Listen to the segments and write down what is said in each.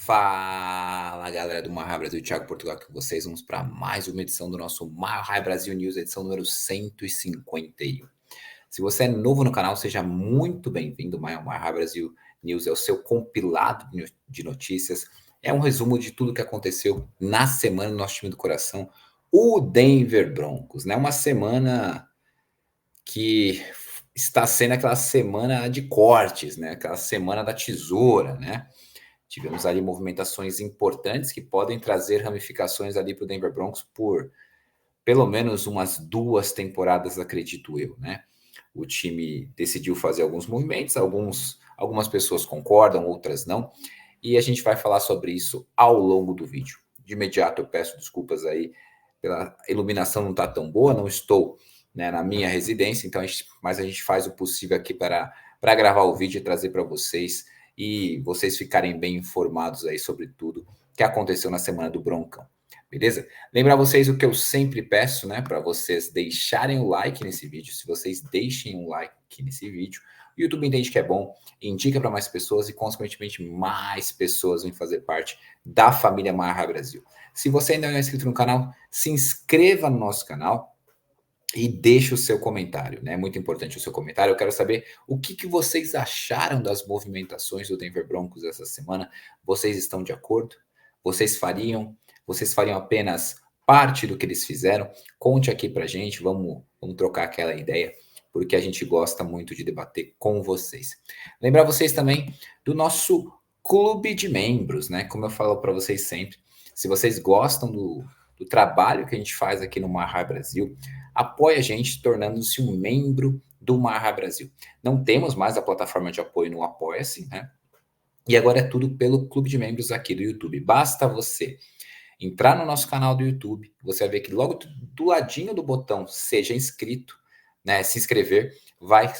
Fala galera do Marra Brasil, Thiago Portugal aqui com vocês. Vamos para mais uma edição do nosso Marra Brasil News, edição número 151. Se você é novo no canal, seja muito bem-vindo. Marra Brasil News é o seu compilado de notícias, é um resumo de tudo que aconteceu na semana no nosso time do coração, o Denver Broncos, né? Uma semana que está sendo aquela semana de cortes, né? Aquela semana da tesoura, né? Tivemos ali movimentações importantes que podem trazer ramificações ali para o Denver Broncos por pelo menos umas 2 temporadas, acredito eu, né? O time decidiu fazer alguns movimentos, algumas pessoas concordam, outras não, e a gente vai falar sobre isso ao longo do vídeo. De imediato eu peço desculpas aí pela iluminação não estar tão boa, não estou, né, na minha residência, então mas a gente faz o possível aqui para gravar o vídeo e trazer para vocês e vocês ficarem bem informados aí sobre tudo que aconteceu na semana do Broncão. Beleza? Lembrar vocês o que eu sempre peço, né, para vocês deixarem o like nesse vídeo. Se vocês deixem um like aqui nesse vídeo, o YouTube entende que é bom, indica para mais pessoas e, consequentemente, mais pessoas vão fazer parte da família Marra Brasil. Se você ainda não é inscrito no canal, se inscreva no nosso canal e deixe o seu comentário, né? É muito importante o seu comentário. Eu quero saber o que vocês acharam das movimentações do Denver Broncos essa semana. Vocês estão de acordo? Vocês fariam? Vocês fariam apenas parte do que eles fizeram? Conte aqui pra gente, vamos trocar aquela ideia, porque a gente gosta muito de debater com vocês. Lembrar vocês também do nosso clube de membros, né? Como eu falo para vocês sempre, se vocês gostam do trabalho que a gente faz aqui no Marra Brasil, apoie a gente tornando-se um membro do Marra Brasil. Não temos mais a plataforma de apoio no Apoia-se, né? E agora é tudo pelo clube de membros aqui do YouTube. Basta você entrar no nosso canal do YouTube, você vai ver que logo do ladinho do botão seja inscrito, né? Se inscrever, vai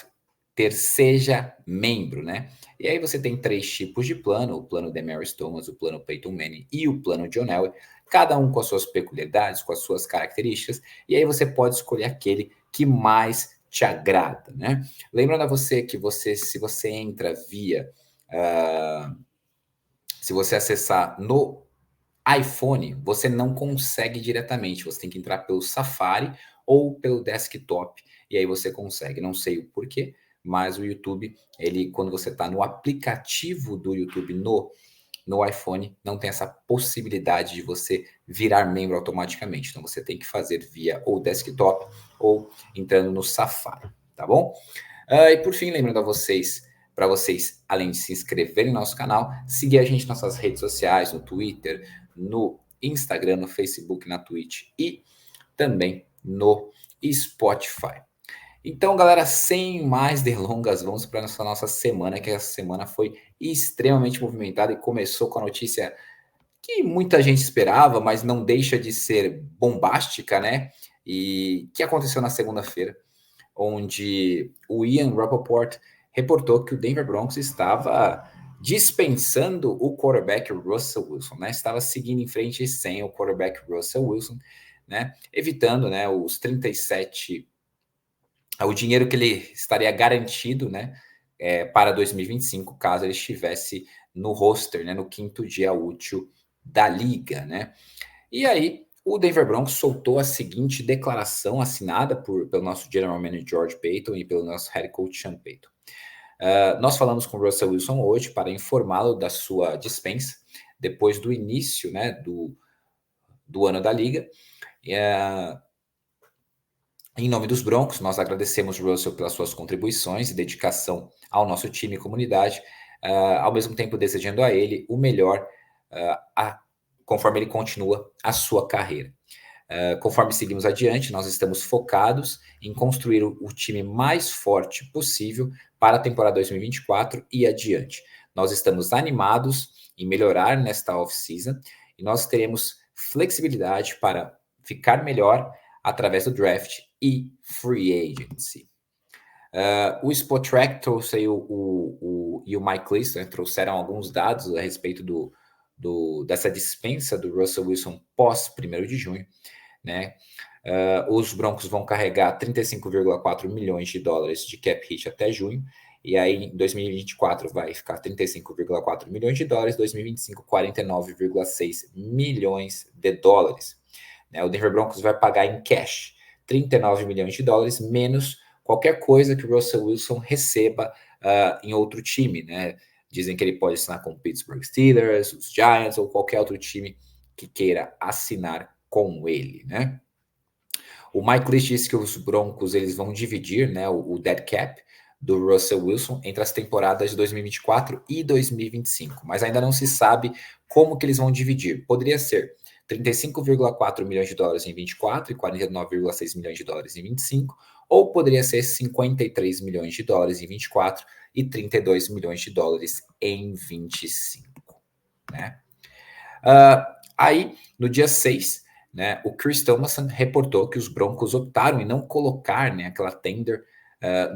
ter seja membro, né? E aí você tem 3 tipos de plano: o plano Demaryius Thomas, o plano Peyton Manning e o plano John Elway, cada um com as suas peculiaridades, com as suas características, e aí você pode escolher aquele que mais te agrada, né? Lembrando a você que se você entra via se você acessar no iPhone, você não consegue diretamente, você tem que entrar pelo Safari ou pelo desktop, e aí você consegue. Não sei o porquê, mas o YouTube, ele, quando você está no aplicativo do YouTube no iPhone, não tem essa possibilidade de você virar membro automaticamente. Então você tem que fazer via ou desktop ou entrando no Safari, tá bom? E por fim, lembrando a vocês, para vocês, além de se inscreverem no nosso canal, seguir a gente nas nossas redes sociais, no Twitter, no Instagram, no Facebook, na Twitch e também no Spotify. Então, galera, sem mais delongas, vamos para essa nossa semana, que essa semana foi extremamente movimentada e começou com a notícia que muita gente esperava, mas não deixa de ser bombástica, né? E que aconteceu na segunda-feira, onde o Ian Rapoport reportou que o Denver Broncos estava dispensando o quarterback Russell Wilson, né? Estava seguindo em frente sem o quarterback Russell Wilson, né? Evitando, né, os 37, o dinheiro que ele estaria garantido, né, para 2025, caso ele estivesse no roster, né, no 5º dia útil da liga, né? E aí, o Denver Broncos soltou a seguinte declaração assinada pelo nosso General Manager George Paton e pelo nosso Head Coach Sean Payton. Nós falamos com o Russell Wilson hoje para informá-lo da sua dispensa depois do início, né, do ano da liga. Em nome dos Broncos, nós agradecemos o Russell pelas suas contribuições e dedicação ao nosso time e comunidade, ao mesmo tempo desejando a ele o melhor conforme ele continua a sua carreira. Conforme seguimos adiante, nós estamos focados em construir o time mais forte possível para a temporada 2024 e adiante. Nós estamos animados em melhorar nesta off-season e nós teremos flexibilidade para ficar melhor através do draft e free agency. O Spotrac trouxe aí e o Mike Leach, né, trouxeram alguns dados a respeito dessa dispensa do Russell Wilson pós 1º de junho, né? Os Broncos vão carregar 35,4 milhões de dólares de cap hit até junho, e aí em 2024 vai ficar 35,4 milhões de dólares, 2025 49,6 milhões de dólares. Né? O Denver Broncos vai pagar em cash 39 milhões de dólares, menos qualquer coisa que o Russell Wilson receba em outro time, né? Dizem que ele pode assinar com o Pittsburgh Steelers, os Giants ou qualquer outro time que queira assinar com ele, né? O Mike Leach disse que os Broncos eles vão dividir, né, o dead cap do Russell Wilson entre as temporadas de 2024 e 2025, mas ainda não se sabe como que eles vão dividir. Poderia ser 35,4 milhões de dólares em 24 e 49,6 milhões de dólares em 25, ou poderia ser 53 milhões de dólares em 24 e 32 milhões de dólares em 25, né? Aí, no dia 6, né, o Chris Thomason reportou que os Broncos optaram em não colocar, né, aquela tender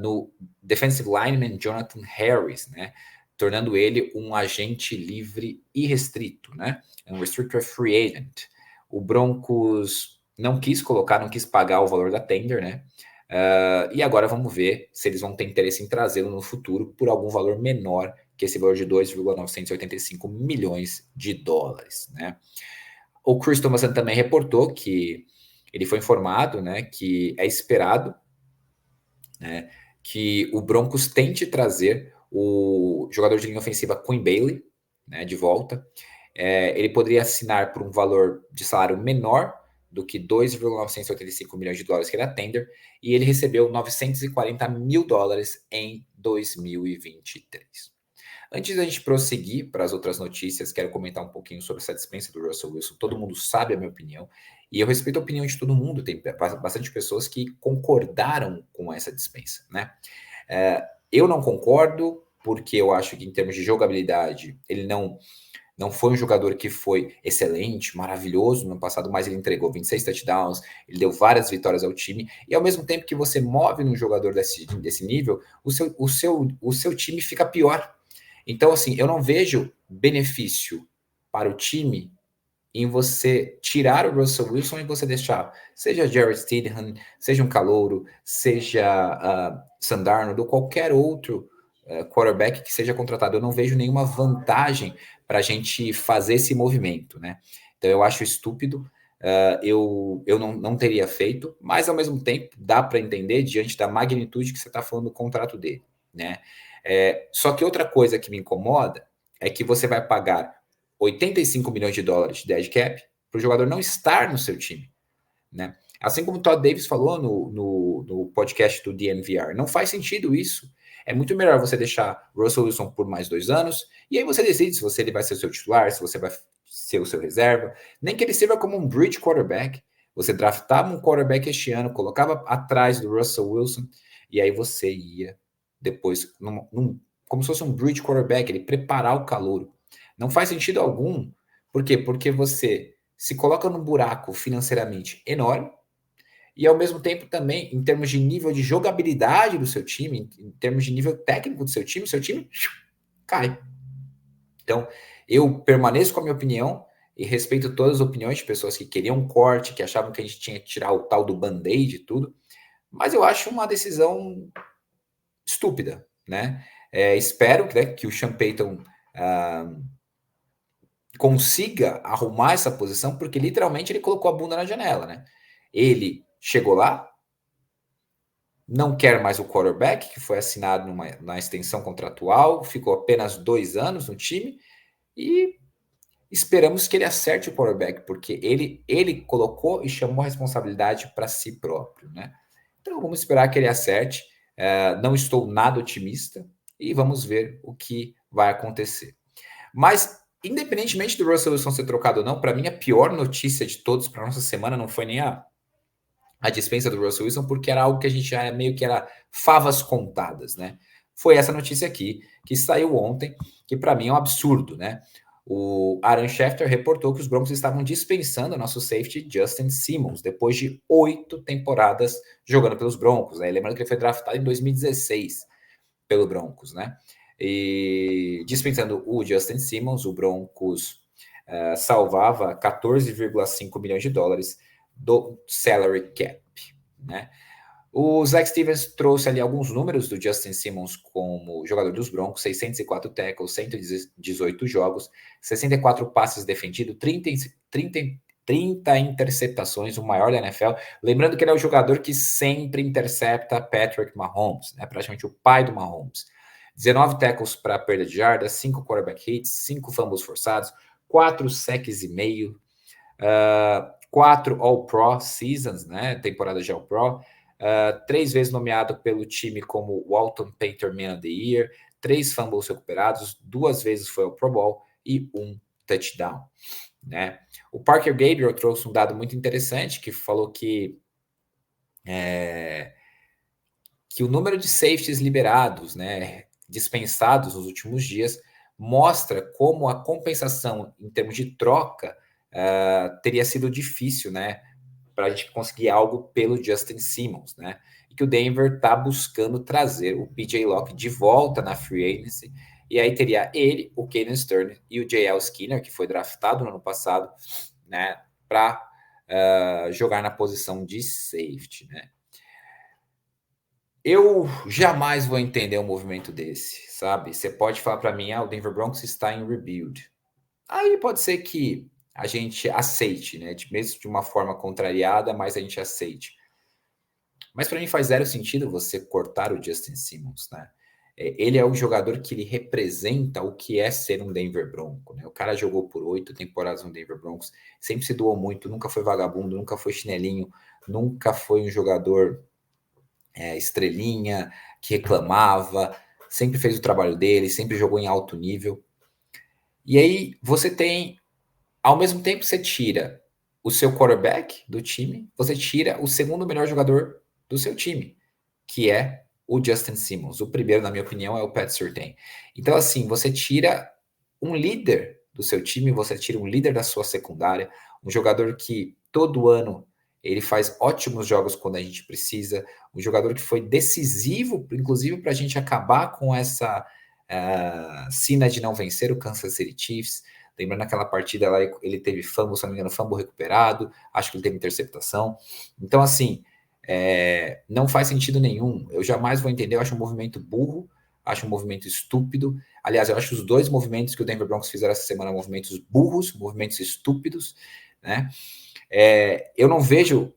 no defensive lineman Jonathan Harris, né, tornando ele um agente livre e restrito, né, um restricted free agent. O Broncos não quis colocar, não quis pagar o valor da tender, né, e agora vamos ver se eles vão ter interesse em trazê-lo no futuro por algum valor menor que esse valor de 2,985 milhões de dólares, né. O Chris Thomason também reportou que ele foi informado, né, que é esperado, né, que o Broncos tente trazer o jogador de linha ofensiva Quinn Bailey, né, de volta. Ele poderia assinar por um valor de salário menor do que 2,985 milhões de dólares que era tender, e ele recebeu 940 mil dólares em 2023. Antes da gente prosseguir para as outras notícias, quero comentar um pouquinho sobre essa dispensa do Russell Wilson. Todo mundo sabe a minha opinião e eu respeito a opinião de todo mundo. Tem bastante pessoas que concordaram com essa dispensa, né? Eu não concordo porque eu acho que em termos de jogabilidade ele não foi um jogador que foi excelente, maravilhoso no ano passado, mas ele entregou 26 touchdowns, ele deu várias vitórias ao time, e ao mesmo tempo que você move num jogador desse nível, o seu time fica pior. Então, assim, eu não vejo benefício para o time em você tirar o Russell Wilson e você deixar, seja Jarrett Stidham, seja um calouro, seja Sam Darnold ou qualquer outro quarterback que seja contratado. Eu não vejo nenhuma vantagem para a gente fazer esse movimento, né? Então, eu acho estúpido. Eu não teria feito, mas ao mesmo tempo dá para entender diante da magnitude que você está falando do contrato dele, né? Só que outra coisa que me incomoda é que você vai pagar 85 milhões de dólares de dead cap para o jogador não estar no seu time, né? Assim como o Todd Davis falou no podcast do DNVR, não faz sentido isso. É muito melhor você deixar Russell Wilson por mais 2 anos, e aí você decide se ele vai ser o seu titular, se você vai ser o seu reserva, nem que ele sirva como um bridge quarterback. Você draftava um quarterback este ano, colocava atrás do Russell Wilson, e aí você ia depois, como se fosse um bridge quarterback, ele preparar o calouro. Não faz sentido algum. Por quê? Porque você se coloca num buraco financeiramente enorme, e ao mesmo tempo também, em termos de nível de jogabilidade do seu time, em termos de nível técnico do seu time cai. Então, eu permaneço com a minha opinião e respeito todas as opiniões de pessoas que queriam um corte, que achavam que a gente tinha que tirar o tal do band-aid e tudo, mas eu acho uma decisão estúpida, né? Espero que o Sean Payton consiga arrumar essa posição, porque literalmente ele colocou a bunda na janela, né? Ele chegou lá, não quer mais o quarterback, que foi assinado na extensão contratual, ficou apenas 2 anos no time, e esperamos que ele acerte o quarterback, porque ele colocou e chamou a responsabilidade para si próprio, né? Então vamos esperar que ele acerte. Não estou nada otimista e vamos ver o que vai acontecer. Mas, independentemente do Russell Wilson ser trocado ou não, para mim a pior notícia de todos para nossa semana não foi nem a dispensa do Russell Wilson, porque era algo que a gente já meio que era favas contadas, né? Foi essa notícia aqui, que saiu ontem, que para mim é um absurdo, né? O Aaron Schefter reportou que os Broncos estavam dispensando nosso safety Justin Simmons, depois de 8 temporadas jogando pelos Broncos, né? Lembrando que ele foi draftado em 2016 pelo Broncos, né? E dispensando o Justin Simmons, o Broncos salvava 14,5 milhões de dólares do salary cap, né? O Zach Stevens trouxe ali alguns números do Justin Simmons como jogador dos Broncos: 604 tackles, 118 jogos, 64 passes defendidos, 30 interceptações, o maior da NFL. Lembrando que ele é o jogador que sempre intercepta Patrick Mahomes, né? Praticamente o pai do Mahomes. 19 tackles para perda de jardas, 5 quarterback hits, 5 fumbles forçados, 4 sacks e meio, 4 All-Pro Seasons, né? Temporada de All-Pro. 3 vezes nomeado pelo time como Walton Painter Man of the Year, 3 fumbles recuperados, 2 vezes foi ao Pro Bowl e 1 touchdown, né? O Parker Gabriel trouxe um dado muito interessante, que falou que o número de safeties liberados, né, dispensados nos últimos dias, mostra como a compensação em termos de troca teria sido difícil, né, para a gente conseguir algo pelo Justin Simmons, né? E que o Denver está buscando trazer o PJ Locke de volta na free agency. E aí teria ele, o Caden Stern e o J.L. Skinner, que foi draftado no ano passado, né? Para jogar na posição de safety, né? Eu jamais vou entender um movimento desse, sabe? Você pode falar para mim, o Denver Broncos está em rebuild. Aí pode ser que a gente aceite, né? Mesmo de uma forma contrariada, mas a gente aceite. Mas para mim faz zero sentido você cortar o Justin Simmons, né? Ele é o jogador que ele representa o que é ser um Denver Bronco, né? O cara jogou por 8 temporadas no Denver Broncos, sempre se doou muito, nunca foi vagabundo, nunca foi chinelinho, nunca foi um jogador estrelinha, que reclamava, sempre fez o trabalho dele, sempre jogou em alto nível. E aí você tem, ao mesmo tempo você tira o seu quarterback do time, você tira o segundo melhor jogador do seu time, que é o Justin Simmons. O primeiro, na minha opinião, é o Pat Surtain. Então, assim, você tira um líder do seu time, você tira um líder da sua secundária, um jogador que todo ano ele faz ótimos jogos quando a gente precisa, um jogador que foi decisivo, inclusive, para a gente acabar com essa sina de não vencer o Kansas City Chiefs. Lembrando aquela partida lá, ele teve fumble, se não me engano, fumble recuperado, acho que ele teve interceptação. Então, assim, não faz sentido nenhum. Eu jamais vou entender, eu acho um movimento burro, acho um movimento estúpido. Aliás, eu acho os dois movimentos que o Denver Broncos fizeram essa semana movimentos burros, movimentos estúpidos, né? Eu não vejo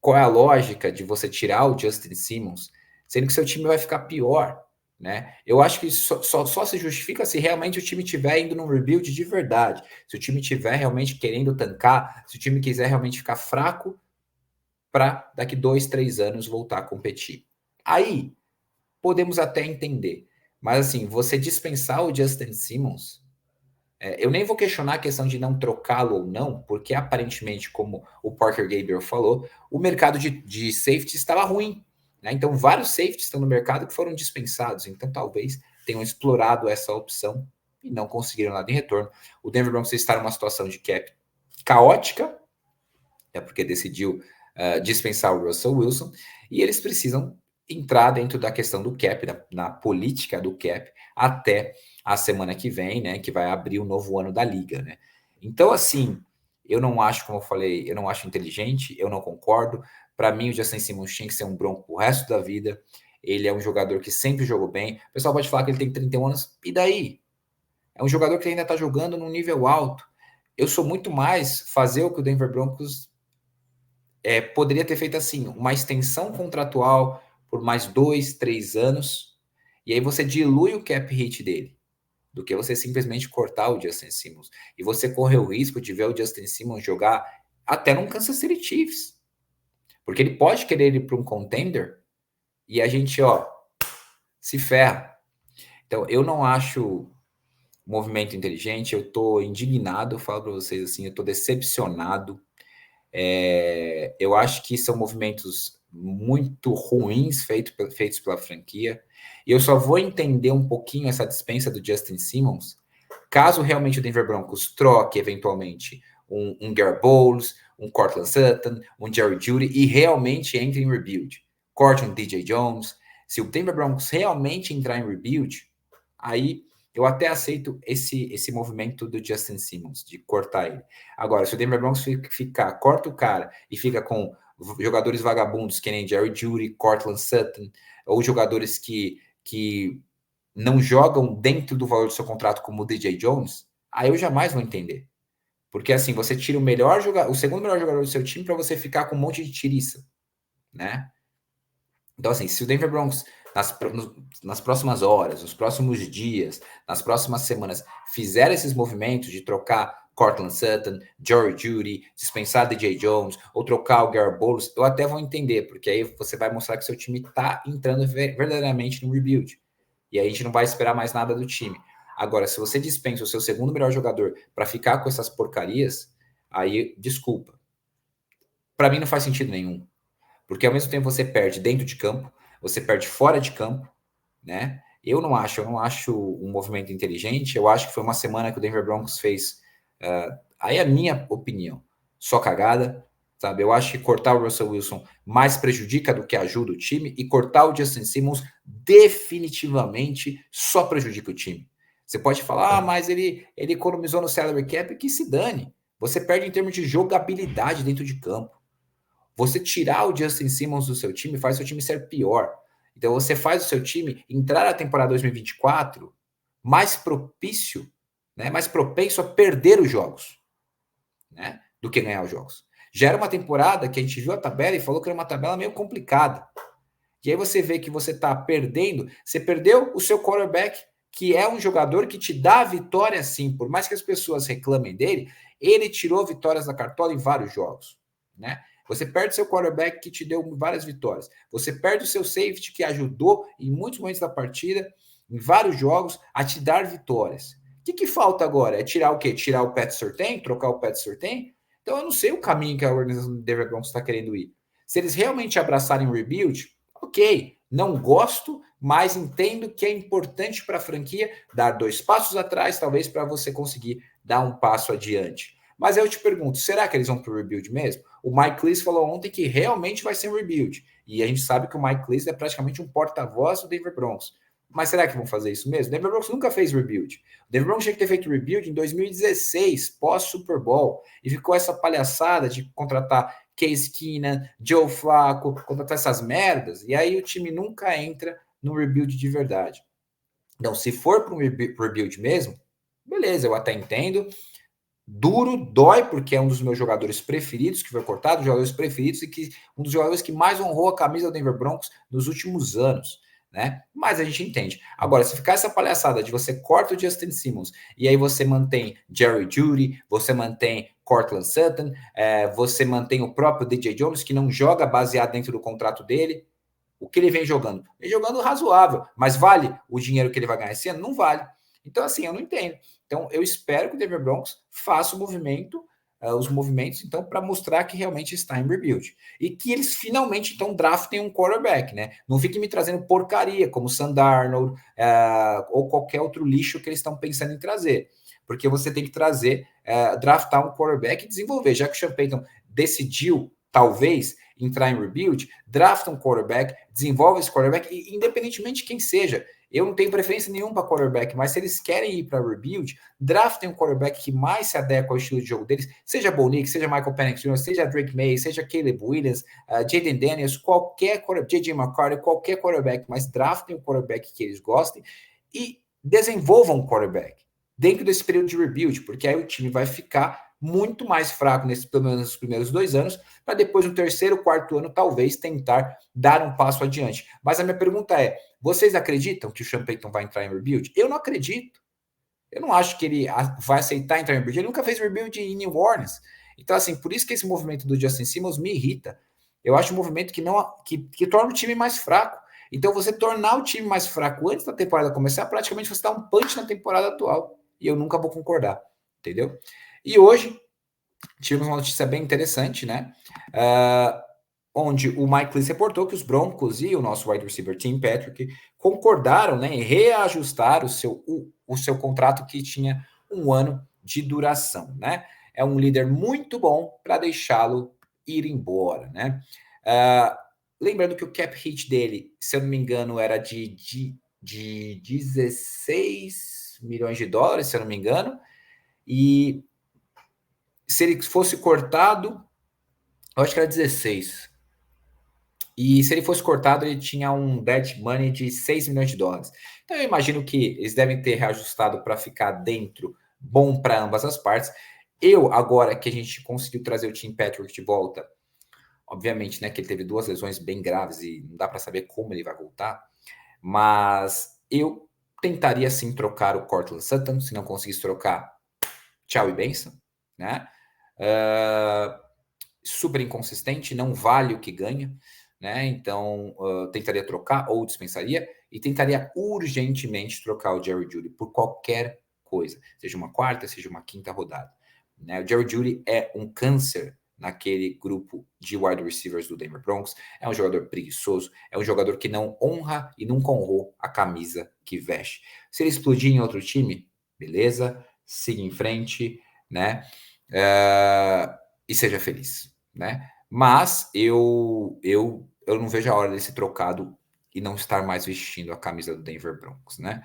qual é a lógica de você tirar o Justin Simmons, sendo que seu time vai ficar pior, né? Eu acho que só se justifica se realmente o time estiver indo num rebuild de verdade, se o time estiver realmente querendo tancar, se o time quiser realmente ficar fraco para daqui 2, 3 anos voltar a competir. Aí podemos até entender, mas assim, você dispensar o Justin Simmons, eu nem vou questionar a questão de não trocá-lo ou não, porque aparentemente, como o Parker Gabriel falou, o mercado de safety estava ruim, né? Então, vários safeties estão no mercado que foram dispensados. Então, talvez tenham explorado essa opção e não conseguiram nada em retorno. O Denver Broncos está numa situação de cap caótica, porque decidiu dispensar o Russell Wilson, e eles precisam entrar dentro da questão do cap, na política do cap, até a semana que vem, né, que vai abrir o novo ano da liga, né? Então, assim, eu não acho, como eu falei, eu não acho inteligente, eu não concordo. Para mim, o Justin Simmons tinha que ser um Bronco o resto da vida. Ele é um jogador que sempre jogou bem. O pessoal pode falar que ele tem 31 anos, e daí? É um jogador que ainda está jogando num nível alto. Eu sou muito mais fazer o que o Denver Broncos poderia ter feito assim, uma extensão contratual por mais 2, 3 anos, e aí você dilui o cap hit dele, do que você simplesmente cortar o Justin Simmons. E você corre o risco de ver o Justin Simmons jogar até num Kansas City Chiefs. Porque ele pode querer ir para um contender e a gente, se ferra. Então, eu não acho movimento inteligente, eu tô indignado, eu falo para vocês assim, eu tô decepcionado. Eu acho que são movimentos muito ruins feitos pela franquia. E eu só vou entender um pouquinho essa dispensa do Justin Simmons caso realmente o Denver Broncos troque eventualmente um Garrett Bowles, um Cortland Sutton, um Jerry Jeudy e realmente entre em rebuild. Corte um DJ Jones. Se o Denver Broncos realmente entrar em rebuild, aí eu até aceito esse movimento do Justin Simmons, de cortar ele. Agora, se o Denver Broncos corta o cara e fica com jogadores vagabundos que nem Jerry Jeudy, Cortland Sutton, ou jogadores que não jogam dentro do valor do seu contrato como o DJ Jones, aí eu jamais vou entender. Porque assim, você tira o segundo melhor jogador do seu time para você ficar com um monte de tiriça, né? Então, assim, se o Denver Broncos, nas próximas horas, nos próximos dias, nas próximas semanas, fizer esses movimentos de trocar Cortland Sutton, Jerry Jeudy, dispensar DJ Jones, ou trocar o Garrett Bowles, eu até vou entender, porque aí você vai mostrar que seu time está entrando verdadeiramente no rebuild. E aí a gente não vai esperar mais nada do time. Agora, se você dispensa o seu segundo melhor jogador para ficar com essas porcarias, aí, desculpa. Para mim não faz sentido nenhum. Porque ao mesmo tempo você perde dentro de campo, você perde fora de campo, né? Eu não acho um movimento inteligente. Eu acho que foi uma semana que o Denver Broncos fez. Aí é a minha opinião, só cagada, sabe? Eu acho que cortar o Russell Wilson mais prejudica do que ajuda o time, e cortar o Justin Simmons definitivamente só prejudica o time. Você pode falar, mas ele economizou no salary cap, que se dane. Você perde em termos de jogabilidade dentro de campo. Você tirar o Justin Simmons do seu time faz o seu time ser pior. Então você faz o seu time entrar na temporada 2024 mais propício, né, mais propenso a perder os jogos, né, do que ganhar os jogos. Já era uma temporada que a gente viu a tabela e falou que era uma tabela meio complicada. E aí você vê que você está perdendo, você perdeu o seu quarterback, que é um jogador que te dá a vitória sim, por mais que as pessoas reclamem dele, ele tirou vitórias da cartola em vários jogos, né? Você perde seu quarterback que te deu várias vitórias. Você perde o seu safety que ajudou em muitos momentos da partida, em vários jogos, a te dar vitórias. O que falta agora? É tirar o quê? Tirar o Pat Surtain? Trocar o Pat Surtain? Então eu não sei o caminho que a organização do Denver Broncos está querendo ir. Se eles realmente abraçarem o rebuild, ok, não gosto, mas entendo que é importante para a franquia dar 2 passos atrás, talvez, para você conseguir dar um passo adiante. Mas eu te pergunto, será que eles vão para o rebuild mesmo? O Mike Cleese falou ontem que realmente vai ser um rebuild. E a gente sabe que o Mike Cleese é praticamente um porta-voz do Denver Broncos. Mas será que vão fazer isso mesmo? O Denver Broncos nunca fez rebuild. O Denver Broncos tinha que ter feito rebuild em 2016, pós-Super Bowl. E ficou essa palhaçada de contratar Case Keenum, Joe Flacco, contratar essas merdas. E aí o time nunca entra no rebuild de verdade. Então, se for para um rebuild mesmo, beleza, eu até entendo. Duro, dói, porque é um dos meus jogadores preferidos, que foi cortado, jogadores preferidos, e que um dos jogadores que mais honrou a camisa do Denver Broncos nos últimos anos, né? Mas a gente entende. Agora, se ficar essa palhaçada de você corta o Justin Simmons e aí você mantém Jerry Jeudy, você mantém Cortland Sutton, você mantém o próprio DJ Jones, que não joga baseado dentro do contrato dele, o que ele vem jogando? Vem jogando razoável, mas vale o dinheiro que ele vai ganhar esse ano? Não vale. Então, assim, eu não entendo. Então, eu espero que o Denver Broncos faça o movimento, os movimentos, então, para mostrar que realmente está em rebuild. E que eles finalmente, então, draftem um quarterback, né? Não fiquem me trazendo porcaria, como Sam Darnold, ou qualquer outro lixo que eles estão pensando em trazer. Porque você tem que trazer, draftar um quarterback e desenvolver. Já que o Sean Payton decidiu, talvez, entrar em rebuild, drafta um quarterback, desenvolve esse quarterback, e independentemente de quem seja, eu não tenho preferência nenhuma para quarterback, mas se eles querem ir para rebuild, draftem um quarterback que mais se adequa ao estilo de jogo deles, seja Bo Nix, seja Michael Penix Jr., seja Drake May, seja Caleb Williams, Jaden Daniels, qualquer quarterback, J.J. McCarthy, qualquer quarterback, mas draftem um quarterback que eles gostem e desenvolvam um quarterback dentro desse período de rebuild, porque aí o time vai ficar muito mais fraco pelo menos nos primeiros 2 anos, para depois no terceiro, quarto ano, talvez tentar dar um passo adiante. Mas a minha pergunta é, vocês acreditam que o Sean Payton vai entrar em rebuild? Eu não acredito. Eu não acho que ele vai aceitar entrar em rebuild. Ele nunca fez rebuild em New Orleans. Então, assim, por isso que esse movimento do Justin Simmons me irrita. Eu acho um movimento que torna o time mais fraco. Então, você tornar o time mais fraco antes da temporada começar, praticamente você dá um punch na temporada atual. E eu nunca vou concordar. Entendeu? E hoje, tivemos uma notícia bem interessante, né? Onde o Mike Cleese reportou que os Broncos e o nosso wide receiver Tim Patrick concordaram, né, em reajustar o seu contrato, que tinha 1 ano de duração, né? É um líder muito bom para deixá-lo ir embora, né? Lembrando que o cap hit dele, se eu não me engano, era de 16 milhões de dólares, se eu não me engano, e se ele fosse cortado, eu acho que era 16. E se ele fosse cortado, ele tinha um dead money de 6 milhões de dólares. Então eu imagino que eles devem ter reajustado para ficar dentro, bom para ambas as partes. Eu, agora que a gente conseguiu trazer o Tim Patrick de volta, obviamente, né, que ele teve 2 lesões bem graves e não dá para saber como ele vai voltar, mas eu tentaria sim trocar o Courtland Sutton, se não conseguisse trocar, tchau e benção, né? Super inconsistente, não vale o que ganha, né? Então, tentaria trocar ou dispensaria e tentaria urgentemente trocar o Jerry Jeudy por qualquer coisa, seja uma quarta, seja uma quinta rodada. Né? O Jerry Jeudy é um câncer naquele grupo de wide receivers do Denver Broncos. É um jogador preguiçoso, é um jogador que não honra e nunca honrou a camisa que veste. Se ele explodir em outro time, beleza, siga em frente, né? E seja feliz, né? Mas eu não vejo a hora desse trocado e não estar mais vestindo a camisa do Denver Broncos, né?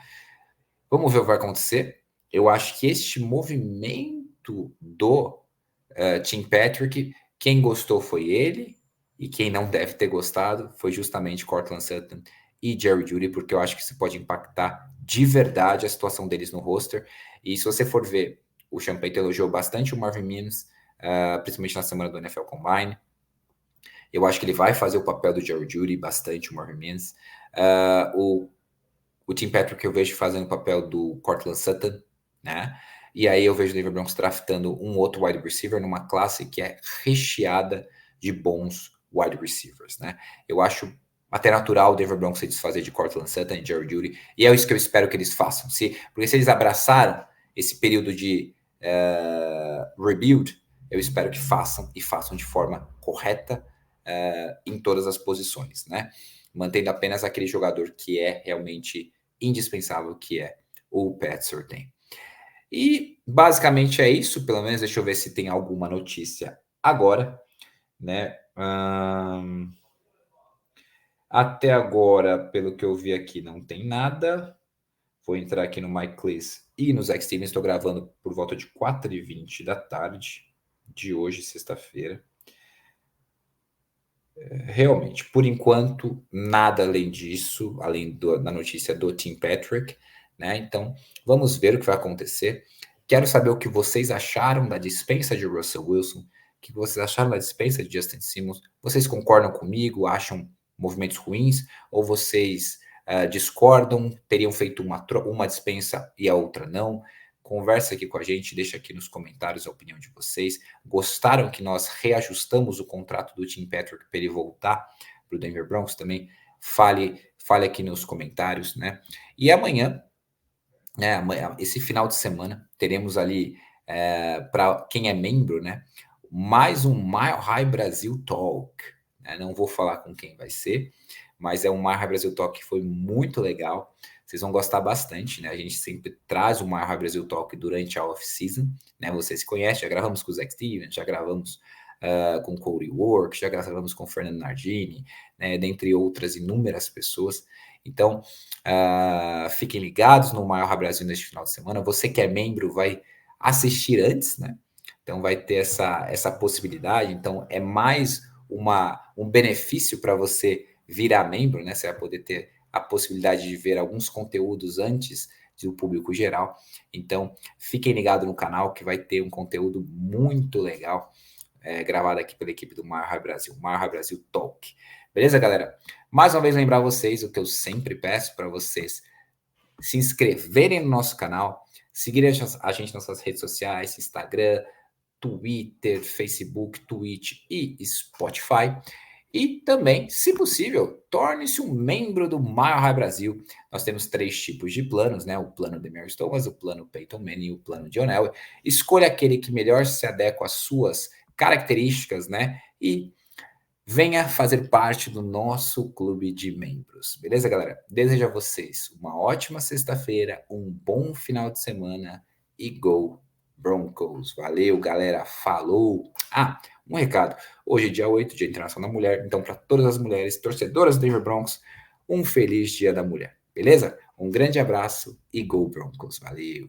Vamos ver o que vai acontecer. Eu acho que este movimento do Tim Patrick, quem gostou foi ele, e quem não deve ter gostado foi justamente Courtland Sutton e Jerry Jeudy, porque eu acho que isso pode impactar de verdade a situação deles no roster. E se você for ver, o Champagne elogiou bastante o Marvin Mims, principalmente na semana do NFL Combine. Eu acho que ele vai fazer o papel do Jerry Jeudy bastante, o Marvin Mims. O Tim Patrick eu vejo fazendo o papel do Courtland Sutton, né? E aí eu vejo o Denver Broncos draftando um outro wide receiver numa classe que é recheada de bons wide receivers, né? Eu acho até natural o Denver Broncos se desfazer de Courtland Sutton e Jerry Jeudy, e é isso que eu espero que eles façam. Porque se eles abraçaram esse período de rebuild, eu espero que façam e façam de forma correta em todas as posições, né? Mantendo apenas aquele jogador que é realmente indispensável, que é o Pat Surtain. E basicamente é isso, pelo menos deixa eu ver se tem alguma notícia agora, né? Até agora, pelo que eu vi aqui, não tem nada. Vou entrar aqui no Mike Cleese e no Zach Stevens. Estou gravando por volta de 4h20 da tarde de hoje, sexta-feira. Realmente, por enquanto, nada além disso, além da notícia do Tim Patrick, né? Então, vamos ver o que vai acontecer. Quero saber o que vocês acharam da dispensa de Russell Wilson, o que vocês acharam da dispensa de Justin Simmons. Vocês concordam comigo? Acham movimentos ruins? Ou vocês discordam? Teriam feito uma dispensa e a outra não? Conversa aqui com a gente, deixa aqui nos comentários a opinião de vocês. Gostaram que nós reajustamos o contrato do Tim Patrick para ele voltar para o Denver Broncos também? Fale aqui nos comentários, né? E amanhã, né, esse final de semana, teremos ali, para quem é membro, né, mais um Mile High Brasil Talk. Né? Não vou falar com quem vai ser, mas é um Mile High Brasil Talk que foi muito legal. Vocês vão gostar bastante, né? A gente sempre traz o Mile High Brasil Talk durante a off-season, né? Vocês conhecem, já gravamos com o Zach Stevens, já gravamos com o Cody Work, já gravamos com o Fernando Nardini, né? Dentre outras inúmeras pessoas. Então, fiquem ligados no Mile High Brasil neste final de semana. Você que é membro vai assistir antes, né? Então vai ter essa possibilidade. Então é mais um benefício para você virar membro, né? Você vai poder ter a possibilidade de ver alguns conteúdos antes do público geral. Então fiquem ligados no canal que vai ter um conteúdo muito legal gravado aqui pela equipe do Mile High Brasil, Mile High Brasil Talk. Beleza, galera? Mais uma vez lembrar vocês o que eu sempre peço para vocês se inscreverem no nosso canal, seguirem a gente nas nossas redes sociais, Instagram, Twitter, Facebook, Twitch e Spotify. E também, se possível, torne-se um membro do Mile High Brasil. Nós temos 3 tipos de planos, né? O plano de Mary Thomas, o plano Peyton Manning e o plano John Elway. Escolha aquele que melhor se adequa às suas características, né? E venha fazer parte do nosso clube de membros. Beleza, galera? Desejo a vocês uma ótima sexta-feira, um bom final de semana e Go Broncos. Valeu, galera. Falou. Um recado. Hoje é dia 8, Dia Internacional da Mulher. Então, para todas as mulheres torcedoras do Denver Broncos, um feliz Dia da Mulher. Beleza? Um grande abraço e Go Broncos. Valeu.